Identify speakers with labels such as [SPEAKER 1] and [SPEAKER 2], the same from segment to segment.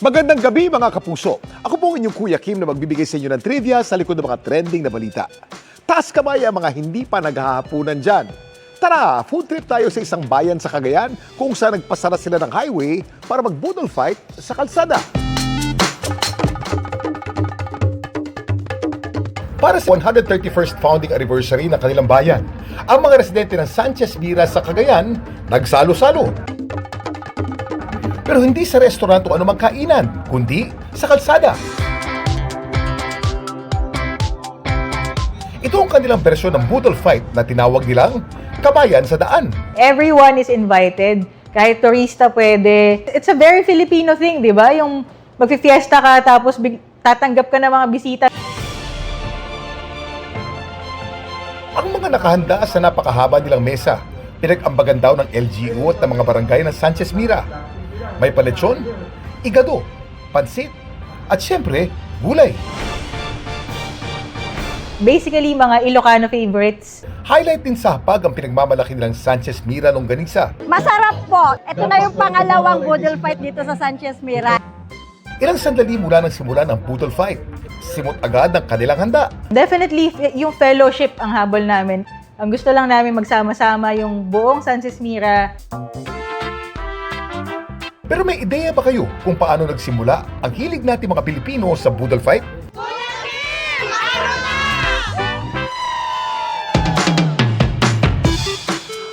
[SPEAKER 1] Magandang gabi mga kapuso. Ako po ang inyong Kuya Kim na magbibigay sa inyo ng trivia sa likod ng mga trending na balita. Taas kamay ang mga hindi pa naghahapunan dyan. Tara, food trip tayo sa isang bayan sa Cagayan kung saan nagpasara sila ng highway para mag-boodle fight sa kalsada. Para sa 131st founding anniversary ng kanilang bayan, ang mga residente ng Sanchez Mira sa Cagayan nagsalo-salo. Pero hindi sa restaurant o anumang kainan, kundi sa kalsada. Ito ang kanilang bersyon ng boodle fight na tinawag nilang Kabayan sa Daan.
[SPEAKER 2] Everyone is invited. Kahit turista pwede. It's a very Filipino thing, di ba? Yung magfi-fiesta ka tapos tatanggap ka ng mga bisita.
[SPEAKER 1] Ang mga nakahanda sa napakahaba nilang mesa, pinag-ambagan daw ng LGU at ng mga barangay ng Sanchez Mira. May paletsyon, igado, pansit, at syempre, gulay.
[SPEAKER 2] Basically, mga Ilocano favorites.
[SPEAKER 1] Highlight din sa hapag ang pinagmamalaki nilang Sanchez Mira longganisa.
[SPEAKER 3] Masarap po. Ito na yung pangalawang boodle fight dito sa Sanchez Mira.
[SPEAKER 1] Ilang sandali mula ng simula ng boodle fight, simot agad ang kanilang handa.
[SPEAKER 2] Definitely, yung fellowship ang habol namin. Ang gusto lang namin magsama-sama yung buong Sanchez Mira.
[SPEAKER 1] Pero may ideya ba kayo kung paano nagsimula ang hilig natin mga Pilipino sa boodle fight?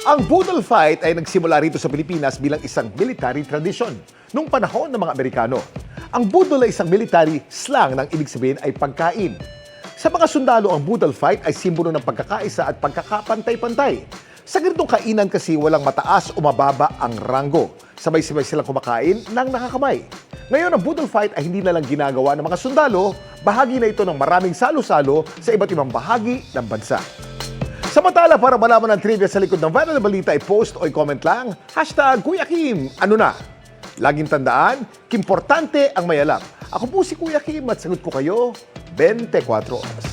[SPEAKER 1] Ang boodle fight ay nagsimula rito sa Pilipinas bilang isang military tradition nung panahon ng mga Amerikano. Ang boodle ay isang military slang ng ibig sabihin ay pagkain. Sa mga sundalo, ang boodle fight ay simbolo ng pagkakaisa at pagkakapantay-pantay. Sa ganitong kainan kasi walang mataas o mababa ang ranggo. Sabay-sabay silang kumakain ng nakakamay. Ngayon, ang boodle fight ay hindi na lang ginagawa ng mga sundalo, bahagi na ito ng maraming salo-salo sa iba't ibang bahagi ng bansa. Samantala, para malaman ang trivia sa likod ng viral na balita, i-post o i-comment lang, #Kuya Kim, ano na? Laging tandaan, kimportante ang may alam. Ako po si Kuya Kim at sagot ko kayo 24 oras.